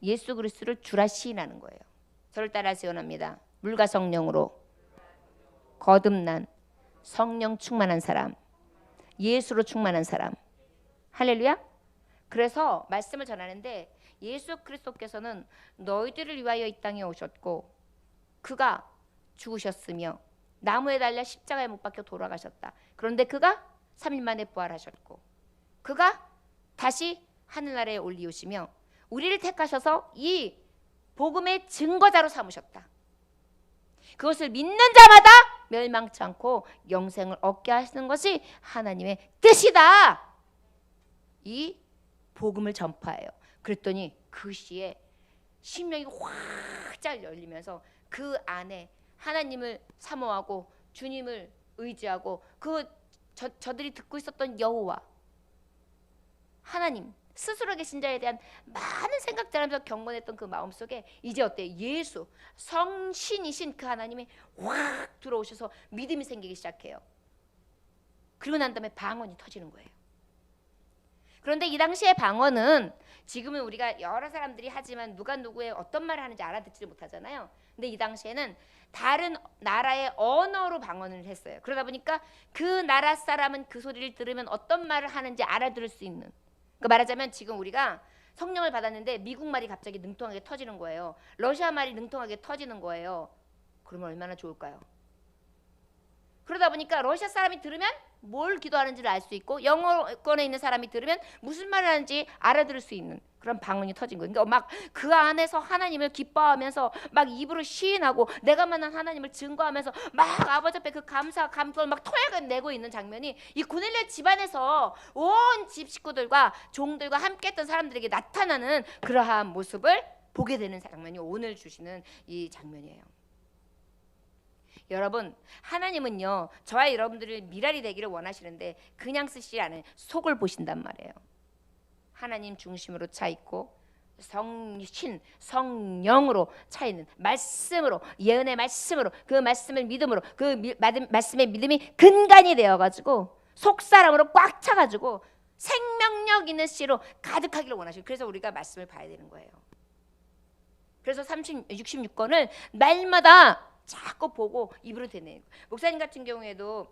[SPEAKER 1] 예수 그리스도를 주라 시인하는 거예요. 저를 따라 시원합니다. 물과 성령으로 거듭난 성령 충만한 사람, 예수로 충만한 사람. 할렐루야. 그래서 말씀을 전하는데, 예수 그리스도께서는 너희들을 위하여 이 땅에 오셨고 그가 죽으셨으며 나무에 달려 십자가에 못 박혀 돌아가셨다. 그런데 그가 3일 만에 부활하셨고 그가 다시 하늘나라에 올리우시며 우리를 택하셔서 이 복음의 증거자로 삼으셨다. 그것을 믿는 자마다 멸망치 않고 영생을 얻게 하시는 것이 하나님의 뜻이다. 이 복음을 전파해요. 그랬더니 그 시에 심령이 확 잘 열리면서 그 안에 하나님을 사모하고 주님을 의지하고 저들이 듣고 있었던 여호와 하나님 스스로 계신 자에 대한 많은 생각들 하면서 경건했던 그 마음속에 이제 어때요? 예수 성신이신 그 하나님이 확 들어오셔서 믿음이 생기기 시작해요. 그리고 난 다음에 방언이 터지는 거예요. 그런데 이 당시의 방언은 지금은 우리가 여러 사람들이 하지만 누가 누구의 어떤 말을 하는지 알아듣지 못하잖아요. 근데 이 당시에는 다른 나라의 언어로 방언을 했어요. 그러다 보니까 그 나라 사람은 그 소리를 들으면 어떤 말을 하는지 알아들을 수 있는, 그러니까 말하자면 지금 우리가 성령을 받았는데 미국 말이 갑자기 능통하게 터지는 거예요. 러시아 말이 능통하게 터지는 거예요. 그러면 얼마나 좋을까요? 그러다 보니까 러시아 사람이 들으면 뭘 기도하는지를 알 수 있고 영어권에 있는 사람이 들으면 무슨 말을 하는지 알아들을 수 있는 그런 방언이 터진 거예요. 그러니까 막 그 안에서 하나님을 기뻐하면서 막 입으로 시인하고 내가 만난 하나님을 증거하면서 막 아버지 앞에 그 감사 감격을 막 토해내고 있는 장면이 이 고넬료 집안에서 온 집 식구들과 종들과 함께했던 사람들에게 나타나는 그러한 모습을 보게 되는 장면이 오늘 주시는 이 장면이에요. 여러분 하나님은요 저와 여러분들을 미랄이 되기를 원하시는데 그냥 쓰시지 않아요. 속을 보신단 말이에요. 하나님 중심으로 차 있고 성신 성령으로 차 있는 말씀으로 예언의 말씀으로 그 말씀을 믿음으로 그 말씀의 믿음이 근간이 되어가지고 속사람으로 꽉 차가지고 생명력 있는 씨로 가득하기를 원하시고 그래서 우리가 말씀을 봐야 되는 거예요. 그래서 66권을 날마다 자꾸 보고 입으로 되네. 목사님 같은 경우에도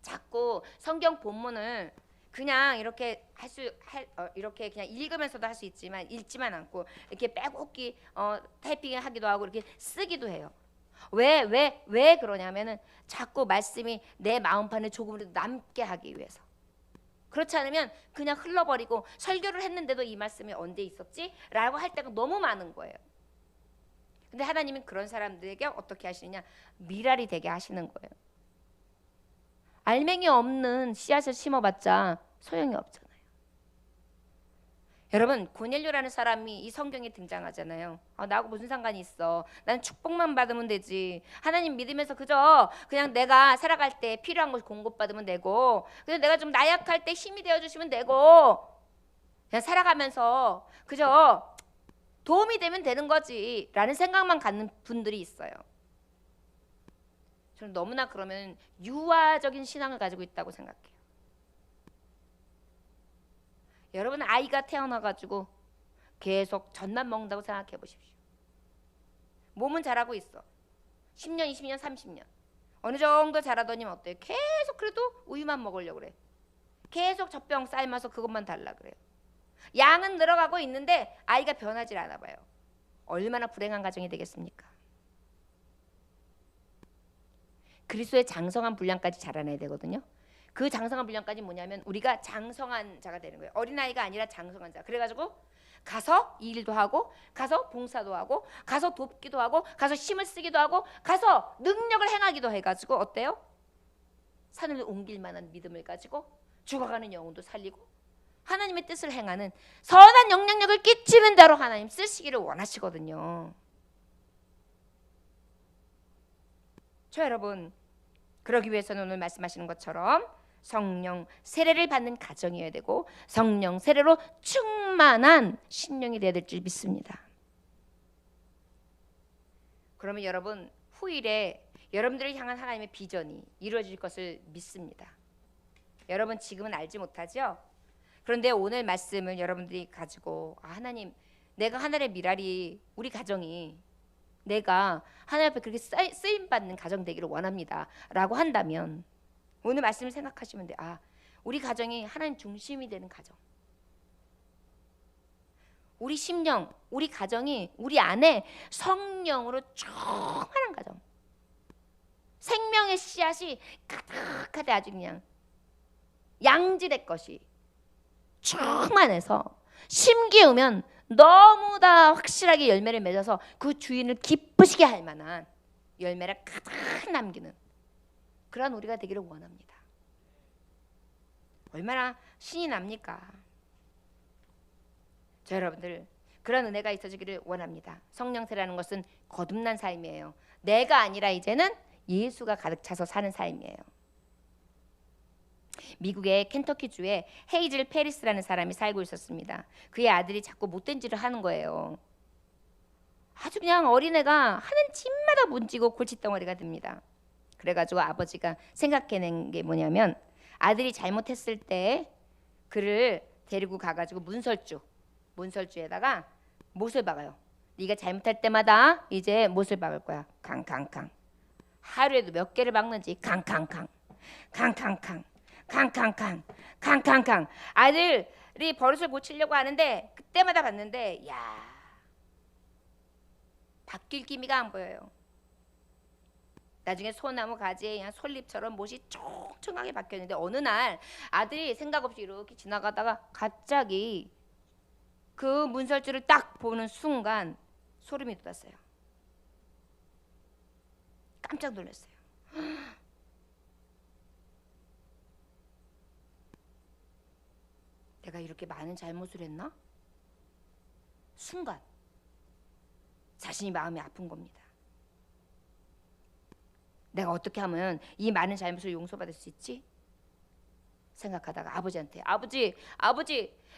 [SPEAKER 1] 자꾸 성경 본문을 그냥 이렇게 이렇게 그냥 읽으면서도 할 수 있지만 읽지만 않고 이렇게 빼곡히 타이핑하기도 하고 이렇게 쓰기도 해요. 왜 그러냐면은 자꾸 말씀이 내 마음판에 조금이라도 남게 하기 위해서. 그렇지 않으면 그냥 흘러버리고 설교를 했는데도 이 말씀이 언제 있었지? 라고 할 때가 너무 많은 거예요. 근데 하나님은 그런 사람들에게 어떻게 하시느냐? 미랄이 되게 하시는 거예요. 알맹이 없는 씨앗을 심어봤자 소용이 없잖아요. 여러분 고넬료라는 사람이 이 성경에 등장하잖아요. 나하고 무슨 상관이 있어? 난 축복만 받으면 되지. 하나님 믿으면서 그냥 내가 살아갈 때 필요한 것 공급받으면 되고 그냥 내가 좀 나약할 때 힘이 되어주시면 되고 그냥 살아가면서 그저 도움이 되면 되는 거지 라는 생각만 갖는 분들이 있어요. 저는 너무나 그러면 유아적인 신앙을 가지고 있다고 생각해요. 여러분 아이가 태어나가지고 계속 젖만 먹는다고 생각해 보십시오. 몸은 자라고 있어. 10년, 20년, 30년. 어느 정도 자라더니 어때요? 계속 그래도 우유만 먹으려고 그래. 계속 젖병 삶아서 그것만 달라 그래요. 양은 늘어가고 있는데 아이가 변하지 않아 봐요. 얼마나 불행한 가정이 되겠습니까? 그리스도의 장성한 분량까지 자라나야 되거든요. 그 장성한 분량까지 뭐냐면 우리가 장성한 자가 되는 거예요. 어린아이가 아니라 장성한 자. 그래가지고 가서 일도 하고 가서 봉사도 하고 가서 돕기도 하고 가서 힘을 쓰기도 하고 가서 능력을 행하기도 해가지고 어때요? 산을 옮길 만한 믿음을 가지고 죽어가는 영혼도 살리고 하나님의 뜻을 행하는 선한 영향력을 끼치는 자로 하나님 쓰시기를 원하시거든요. 저 여러분 그러기 위해서는 오늘 말씀하시는 것처럼 성령 세례를 받는 가정이어야 되고 성령 세례로 충만한 신령이 되어야 될 줄 믿습니다. 그러면 여러분 후일에 여러분들을 향한 하나님의 비전이 이루어질 것을 믿습니다. 여러분 지금은 알지 못하죠? 그런데 오늘 말씀을 여러분들이 가지고 하나님 내가 하늘의 미랄이 우리 가정이 내가 하나님 앞에 그렇게 쓰임받는 가정 되기를 원합니다 라고 한다면 오늘 말씀을 생각하시면 돼요. 우리 가정이 하나님 중심이 되는 가정, 우리 심령, 우리 가정이 우리 안에 성령으로 충만한 가정, 생명의 씨앗이 가득하되 아주 그냥 양질의 것이 충만해서 심기우면 너무나 확실하게 열매를 맺어서 그 주인을 기쁘시게 할 만한 열매를 가득 남기는 그런 우리가 되기를 원합니다. 얼마나 신이 납니까? 저 여러분들 그런 은혜가 있어지기를 원합니다. 성령 세례라는 것은 거듭난 삶이에요. 내가 아니라 이제는 예수가 가득 차서 사는 삶이에요. 미국의 켄터키주에 헤이즐 페리스라는 사람이 살고 있었습니다. 그의 아들이 자꾸 못된 짓을 하는 거예요. 아주 그냥 어린애가 하는 짓마다 문지고 골칫덩어리가 됩니다. 그래가지고 아버지가 생각해낸 게 뭐냐면 아들이 잘못했을 때 그를 데리고 가가지고 문설주에다가 못을 박아요. 네가 잘못할 때마다 이제 못을 박을 거야. 캉캉캉. 하루에도 몇 개를 박는지 캉캉캉 캉캉캉 캉캉캉 캉캉캉. 아들이 버릇을 고치려고 하는데 그때마다 봤는데 야, 바뀔 기미가 안 보여요. 나중에 소나무 가지에 그냥 솔잎처럼 못이 촘촘하게 박혔는데 어느 날 아들이 생각 없이 이렇게 지나가다가 갑자기 그 문설주를 딱 보는 순간 소름이 돋았어요. 깜짝 놀랐어요. 내가 이렇게 많은 잘못을 했나? 순간 자신이 마음이 아픈 겁니다. 내가 어떻게 하면 이 많은 잘못을 용서받을 수 있지? 생각하다가 아버지한테 아버지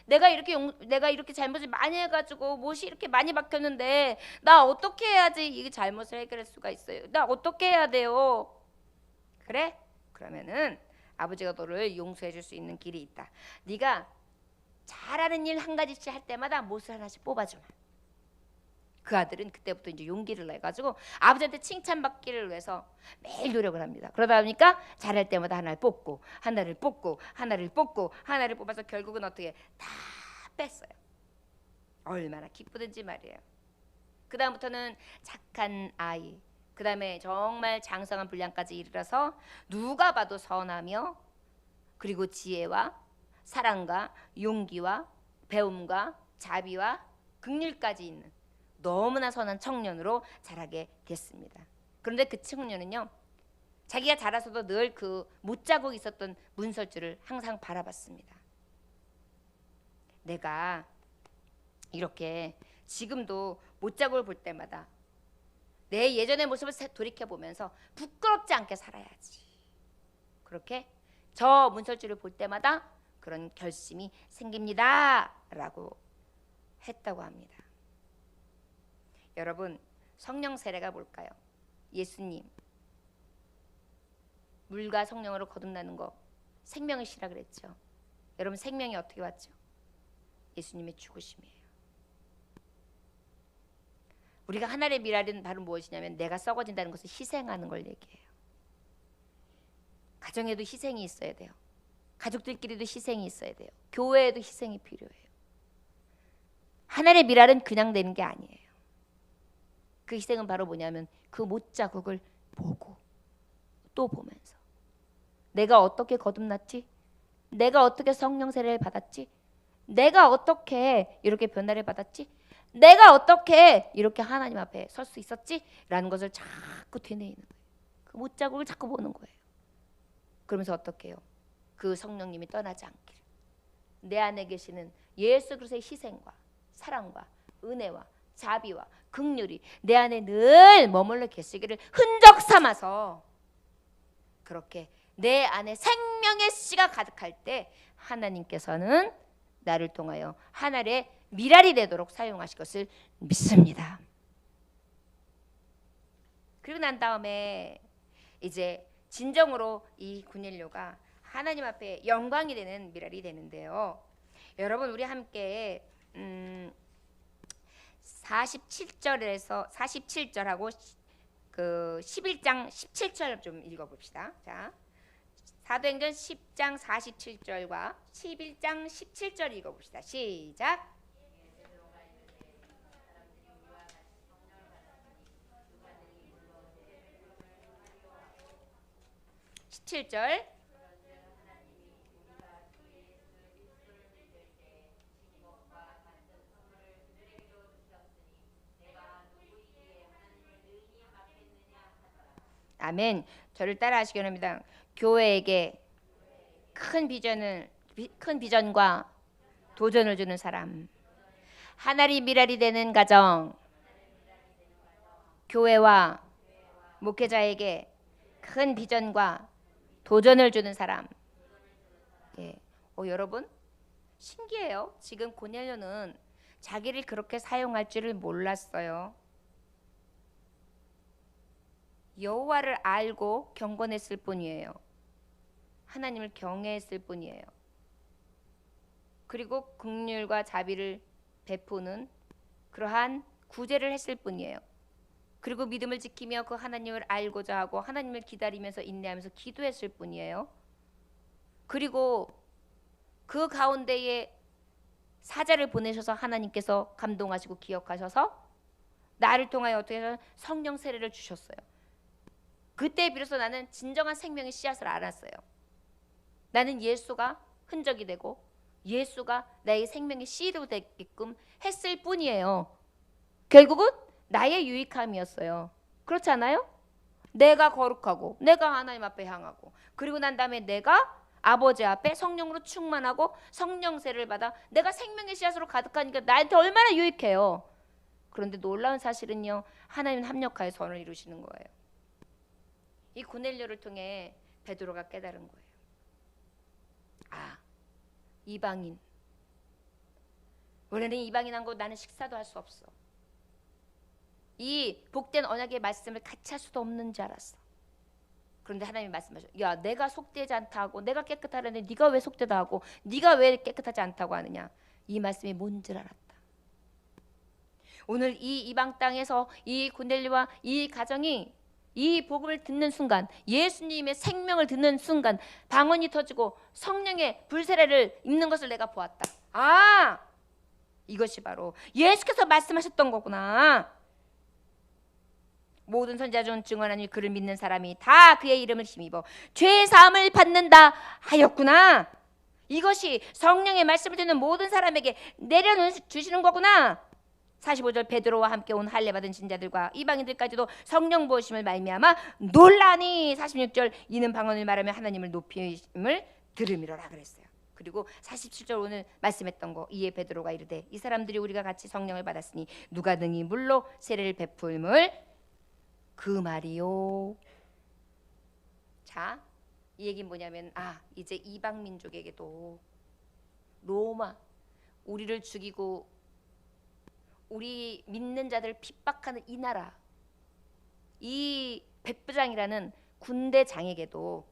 [SPEAKER 1] 내가 이렇게 잘못을 많이 해가지고 못이 이렇게 많이 박혔는데 나 어떻게 해야지 이 잘못을 해결할 수가 있어요? 나 어떻게 해야 돼요? 그래? 그러면은 아버지가 너를 용서해 줄 수 있는 길이 있다. 네가 잘하는 일 한 가지씩 할 때마다 못을 하나씩 뽑아주면. 그 아들은 그때부터 이제 용기를 내가지고 아버지한테 칭찬받기를 위해서 매일 노력을 합니다. 그러다 보니까 잘할 때마다 하나를 뽑고 하나를 뽑아서 결국은 어떻게 다 뺐어요. 얼마나 기쁘든지 말이에요. 그 다음부터는 착한 아이, 그 다음에 정말 장성한 분량까지 이르러서 누가 봐도 선하며 그리고 지혜와 사랑과 용기와 배움과 자비와 긍휼까지 있는 너무나 선한 청년으로 자라게 됐습니다. 그런데 그 청년은요, 자기가 자라서도 늘 그 못자국 있었던 문설주를 항상 바라봤습니다. 내가 이렇게 지금도 못자국을 볼 때마다 내 예전의 모습을 돌이켜보면서 부끄럽지 않게 살아야지. 그렇게 저 문설주를 볼 때마다 그런 결심이 생깁니다 라고 했다고 합니다. 여러분, 성령 세례가 뭘까요? 예수님 물과 성령으로 거듭나는 거 생명의 씨라 그랬죠. 여러분, 생명이 어떻게 왔죠? 예수님의 죽으심이에요. 우리가 하나님의 미랄은 바로 무엇이냐면 내가 썩어진다는 것을 희생하는 걸 얘기해요. 가정에도 희생이 있어야 돼요. 가족들끼리도 희생이 있어야 돼요. 교회에도 희생이 필요해요. 하나님의 미랄은 그냥 되는 게 아니에요. 그 희생은 바로 뭐냐면 그 못자국을 보고 또 보면서 내가 어떻게 거듭났지? 내가 어떻게 성령 세례를 받았지? 내가 어떻게 이렇게 변화를 받았지? 내가 어떻게 이렇게 하나님 앞에 설 수 있었지? 라는 것을 자꾸 되뇌이는 거예요. 그 못자국을 자꾸 보는 거예요. 그러면서 어떻게 해요? 그 성령님이 떠나지 않기를 내 안에 계시는 예수 그리스도의 희생과 사랑과 은혜와 자비와 긍휼이 내 안에 늘 머물러 계시기를 흔적 삼아서 그렇게 내 안에 생명의 씨가 가득할 때 하나님께서는 나를 통하여 하늘의 미랄이 되도록 사용하실 것을 믿습니다. 그리고 난 다음에 이제 진정으로 이 구넬료가 하나님 앞에 영광이 되는 미랄이 되는데요. 여러분, 우리 함께 47절하고 그 11장 17절 좀 읽어봅시다. 자, 사도행전 10장 47절과 11장 17절 읽어봅시다. 시작. 17절. 아멘. 저를 따라 하시기 원합니다. 교회에게 큰 비전과 도전을 주는 사람, 하나님 미랄이 되는 가정, 교회와 목회자에게 큰 비전과 도전을 주는 사람. 예. 여러분 신기해요. 지금 고넬료는 자기를 그렇게 사용할 줄을 몰랐어요. 여호와를 알고 경건했을 뿐이에요. 하나님을 경외했을 뿐이에요. 그리고 긍휼과 자비를 베푸는 그러한 구제를 했을 뿐이에요. 그리고 믿음을 지키며 그 하나님을 알고자 하고 하나님을 기다리면서 인내하면서 기도했을 뿐이에요. 그리고 그 가운데에 사자를 보내셔서 하나님께서 감동하시고 기억하셔서 나를 통하여 어떻게 해서 성령 세례를 주셨어요. 그때 비로소 나는 진정한 생명의 씨앗을 알았어요. 나는 예수가 흔적이 되고 예수가 나의 생명의 씨로 되게끔 했을 뿐이에요. 결국은 나의 유익함이었어요. 그렇지 않아요? 내가 거룩하고 내가 하나님 앞에 향하고 그리고 난 다음에 내가 아버지 앞에 성령으로 충만하고 성령세를 받아 내가 생명의 씨앗으로 가득하니까 나한테 얼마나 유익해요. 그런데 놀라운 사실은요, 하나님은 합력하여 선을 이루시는 거예요. 이 고넬료를 통해 베드로가 깨달은 거예요. 아, 이방인. 원래는 이방인하고 나는 식사도 할 수 없어. 이 복된 언약의 말씀을 같이 할 수도 없는 줄 알았어. 그런데 하나님이 말씀하셔. 야, 내가 속되지 않다고, 내가 깨끗하려는데 네가 왜 속되다 하고, 네가 왜 깨끗하지 않다고 하느냐. 이 말씀이 뭔 줄 알았다. 오늘 이 이방 땅에서 이 고넬료와 이 가정이 이 복음을 듣는 순간, 예수님의 생명을 듣는 순간 방언이 터지고 성령의 불세례를 입는 것을 내가 보았다. 아, 이것이 바로 예수께서 말씀하셨던 거구나. 모든 선지자 중 증언하니 그를 믿는 사람이 다 그의 이름을 힘입어 죄 사함을 받는다 하였구나. 이것이 성령의 말씀을 듣는 모든 사람에게 내려주시는 거구나. 45절 베드로와 함께 온 할례 받은 신자들과 이방인들까지도 성령 부으심을 말미암아 놀라니. 46절 이는 방언을 말하며 하나님을 높임을 들음이로라 그랬어요. 그리고 47절 오늘 말씀했던 거, 이에 베드로가 이르되 이 사람들이 우리가 같이 성령을 받았으니 누가 능히 물로 세례를 베풀물 그 말이요. 자, 이 얘기는 뭐냐면 이제 이방 민족에게도 로마 우리를 죽이고 우리 믿는 자들을 핍박하는 이 나라, 이 백부장이라는 군대장에게도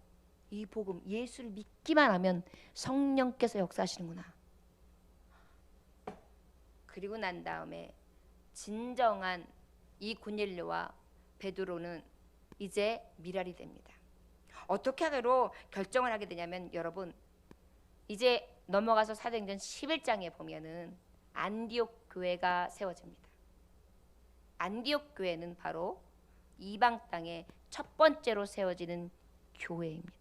[SPEAKER 1] 이 복음 예수를 믿기만 하면 성령께서 역사하시는구나. 그리고 난 다음에 진정한 이 고넬료와 베드로는 이제 미랄이 됩니다. 어떻게 하기로 결정을 하게 되냐면 여러분, 이제 넘어가서 사도행전 11장에 보면은 안디옥 교회가 세워집니다. 안디옥 교회는 바로 이방 땅에 첫 번째로 세워지는 교회입니다.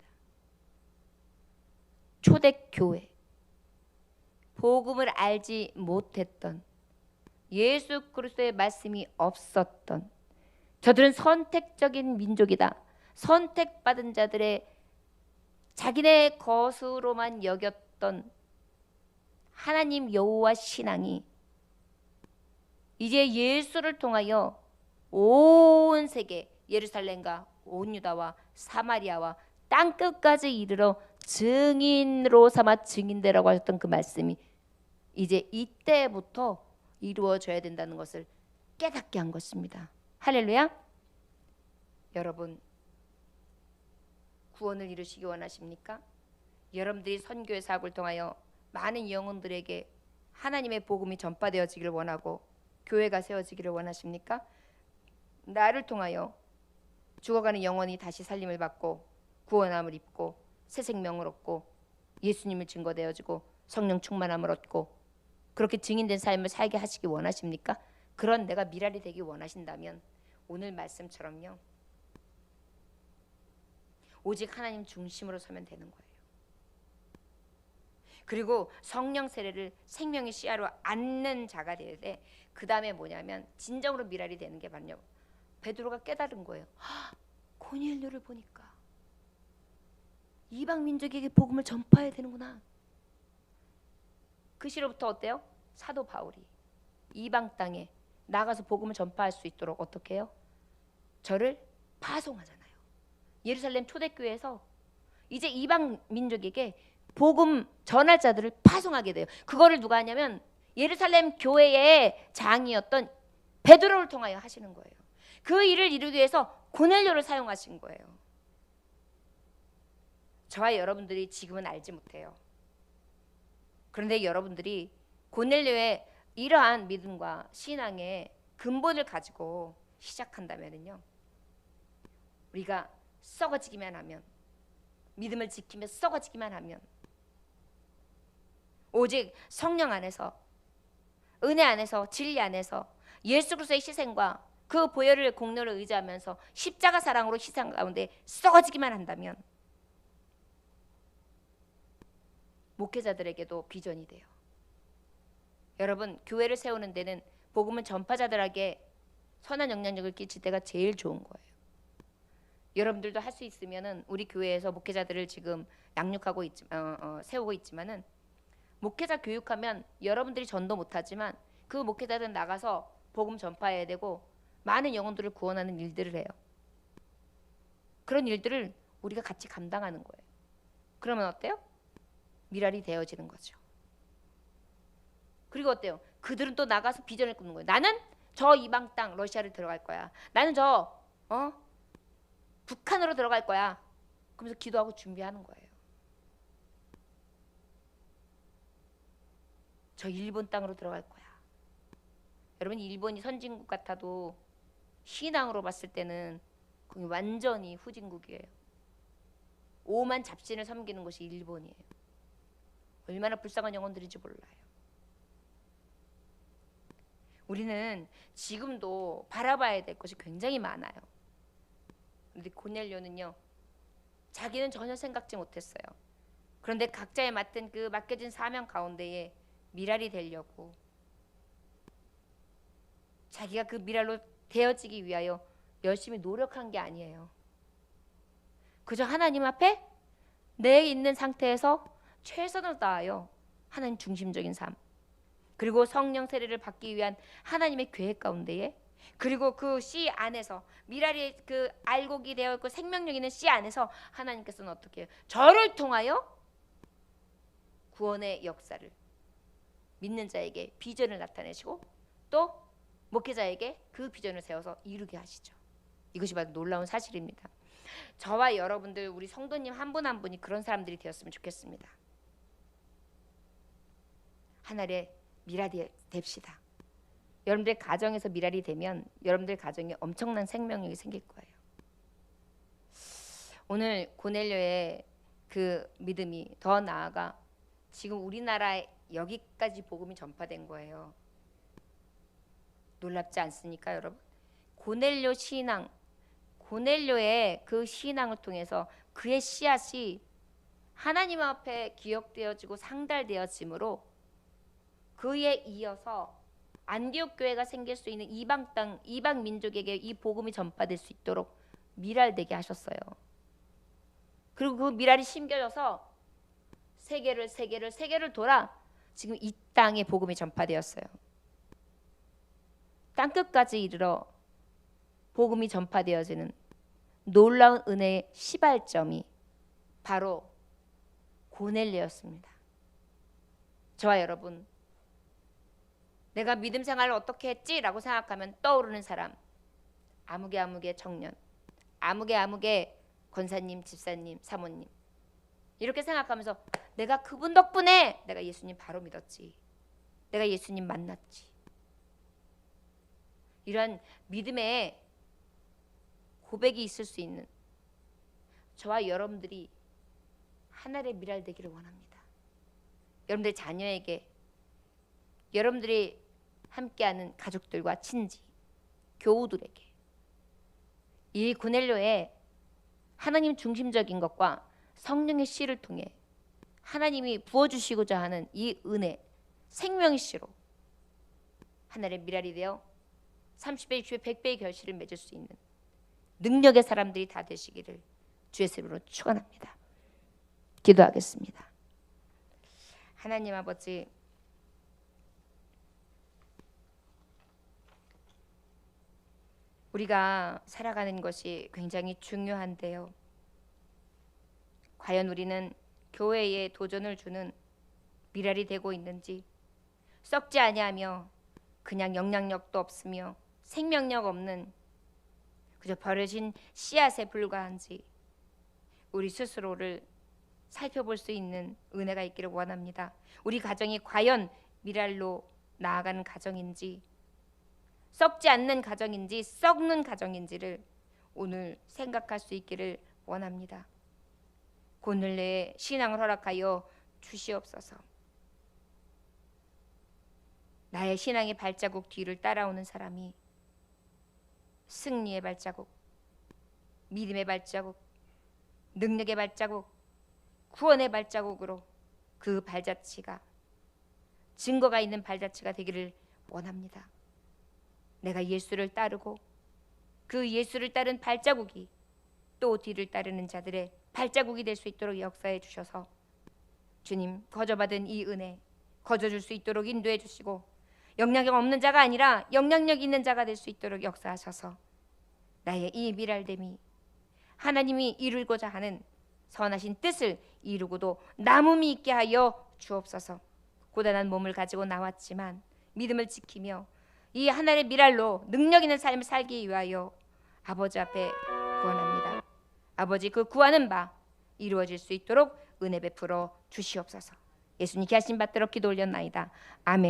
[SPEAKER 1] 초대교회. 복음을 알지 못했던, 예수 그리스도의 말씀이 없었던, 저들은 선택적인 민족이다. 선택받은 자들의 자기네 것으로만 여겼던 하나님 여호와 신앙이 이제 예수를 통하여 온 세계, 예루살렘과 온 유다와 사마리아와 땅끝까지 이르러 증인으로 삼아 증인되라고 하셨던 그 말씀이 이제 이때부터 이루어져야 된다는 것을 깨닫게 한 것입니다. 할렐루야. 여러분, 구원을 이루시기 원하십니까? 여러분들이 선교의 사역을 통하여 많은 영혼들에게 하나님의 복음이 전파되어지기를 원하고 교회가 세워지기를 원하십니까? 나를 통하여 죽어가는 영혼이 다시 살림을 받고 구원함을 입고 새 생명을 얻고 예수님을 증거되어지고 성령 충만함을 얻고 그렇게 증인된 삶을 살게 하시기 원하십니까? 그런 내가 미랄이 되기 원하신다면 오늘 말씀처럼요, 오직 하나님 중심으로 서면 되는 거예요. 그리고 성령 세례를 생명의 씨앗으로 앉는 자가 되어야 돼. 그 다음에 뭐냐면 진정으로 미랄이 되는 게 바로 베드로가 깨달은 거예요. 고넬료를 보니까 이방 민족에게 복음을 전파해야 되는구나. 그 시로부터 어때요? 사도 바울이 이방 땅에 나가서 복음을 전파할 수 있도록 어떻게 해요? 저를 파송하잖아요. 예루살렘 초대교회에서 이제 이방 민족에게 복음 전할 자들을 파송하게 돼요. 그거를 누가 하냐면 예루살렘 교회의 장이었던 베드로를 통하여 하시는 거예요. 그 일을 이루기 위해서 고넬료를 사용하신 거예요. 저와 여러분들이 지금은 알지 못해요. 그런데 여러분들이 고넬료의 이러한 믿음과 신앙의 근본을 가지고 시작한다면요, 우리가 썩어지기만 하면, 믿음을 지키며 썩어지기만 하면, 오직 성령 안에서, 은혜 안에서, 진리 안에서 예수 그리스도의 희생과 그 보혈을 공로를 의지하면서 십자가 사랑으로 희생 가운데 썩어지기만 한다면 목회자들에게도 비전이 돼요. 여러분, 교회를 세우는 데는 복음은 전파자들에게 선한 영향력을 끼칠 때가 제일 좋은 거예요. 여러분들도 할 수 있으면은 우리 교회에서 목회자들을 지금 양육하고 세우고 있지만은, 목회자 교육하면 여러분들이 전도 못하지만 그 목회자들은 나가서 복음 전파해야 되고 많은 영혼들을 구원하는 일들을 해요. 그런 일들을 우리가 같이 감당하는 거예요. 그러면 어때요? 미랄이 되어지는 거죠. 그리고 어때요? 그들은 또 나가서 비전을 꾸는 거예요. 나는 저 이방 땅 러시아를 들어갈 거야. 나는 저 북한으로 들어갈 거야. 그러면서 기도하고 준비하는 거예요. 저 일본 땅으로 들어갈 거야. 여러분, 일본이 선진국 같아도 신앙으로 봤을 때는 거기 완전히 후진국이에요. 오만 잡신을 섬기는 곳이 일본이에요. 얼마나 불쌍한 영혼들인지 몰라요. 우리는 지금도 바라봐야 될 것이 굉장히 많아요. 그런데 고넬료는요, 자기는 전혀 생각지 못했어요. 그런데 각자의 맡은 그 맡겨진 사명 가운데에 미랄이 되려고, 자기가 그 미랄로 되어지기 위하여 열심히 노력한 게 아니에요. 그저 하나님 앞에 내 있는 상태에서 최선을 다하여 하나님 중심적인 삶, 그리고 성령 세례를 받기 위한 하나님의 계획 가운데에, 그리고 그 씨 안에서, 미랄이 그 알곡이 되어 있고 생명력 있는 씨 안에서 하나님께서는 어떻게 해요? 저를 통하여 구원의 역사를 믿는 자에게 비전을 나타내시고 또 목회자에게 그 비전을 세워서 이루게 하시죠. 이것이 바로 놀라운 사실입니다. 저와 여러분들, 우리 성도님 한 분 한 분이 그런 사람들이 되었으면 좋겠습니다. 하늘의 미랄이 됩시다. 여러분들 가정에서 미랄이 되면 여러분들 가정에 엄청난 생명력이 생길 거예요. 오늘 고넬료의 그 믿음이 더 나아가 지금 우리나라에 여기까지 복음이 전파된 거예요. 놀랍지 않습니까, 여러분? 고넬료 신앙, 고넬료의 그 신앙을 통해서 그의 씨앗이 하나님 앞에 기억되어지고 상달되어짐으로 그에 이어서 안디옥 교회가 생길 수 있는 이방 땅, 이방 민족에게 이 복음이 전파될 수 있도록 미랄되게 하셨어요. 그리고 그 미랄이 심겨져서 세계를 돌아 지금 이 땅에 복음이 전파되었어요. 땅끝까지 이르러 복음이 전파되어지는 놀라운 은혜의 시발점이 바로 고넬료였습니다. 저와 여러분, 내가 믿음 생활을 어떻게 했지라고 생각하면 떠오르는 사람, 아무개 청년, 아무개 권사님, 집사님, 사모님, 이렇게 생각하면서 내가 그분 덕분에 내가 예수님 바로 믿었지, 내가 예수님 만났지, 이런 믿음의 고백이 있을 수 있는 저와 여러분들이 하늘의 미랄 되기를 원합니다. 여러분들 자녀에게, 여러분들이 함께하는 가족들과 친지, 교우들에게 이 고넬료의 하나님 중심적인 것과 성령의 씨를 통해 하나님이 부어주시고자 하는 이 은혜, 생명의 씨로 하늘의 미랄이 되어 30배, 60배, 100배의 결실을 맺을 수 있는 능력의 사람들이 다 되시기를 주의 이름으로 축원합니다. 기도하겠습니다. 하나님 아버지, 우리가 살아가는 것이 굉장히 중요한데요. 과연 우리는 교회에 도전을 주는 미랄이 되고 있는지, 썩지 아니하며 그냥 영향력도 없으며 생명력 없는 그저 버려진 씨앗에 불과한지 우리 스스로를 살펴볼 수 있는 은혜가 있기를 원합니다. 우리 가정이 과연 미랄로 나아가는 가정인지, 썩지 않는 가정인지 썩는 가정인지를 오늘 생각할 수 있기를 원합니다. 오늘 내 신앙을 허락하여 주시옵소서. 나의 신앙의 발자국 뒤를 따라오는 사람이 승리의 발자국, 믿음의 발자국, 능력의 발자국, 구원의 발자국으로 그 발자취가, 증거가 있는 발자취가 되기를 원합니다. 내가 예수를 따르고 그 예수를 따른 발자국이 또 뒤를 따르는 자들의 발자국이 될 수 있도록 역사해 주셔서 주님, 거저받은 이 은혜 거저줄 수 있도록 인도해 주시고 영향력 없는 자가 아니라 영향력 있는 자가 될 수 있도록 역사하셔서 나의 이 미랄됨이 하나님이 이루고자 하는 선하신 뜻을 이루고도 남음이 있게 하여 주옵소서. 고단한 몸을 가지고 나왔지만 믿음을 지키며 이 하나의 미랄로 능력 있는 삶을 살기 위하여 아버지 앞에 구원합니다. 아버지, 그 구하는 바 이루어질 수 있도록 은혜 베풀어 주시옵소서. 예수님께 하신 받들어 기도 올렸나이다. 아멘.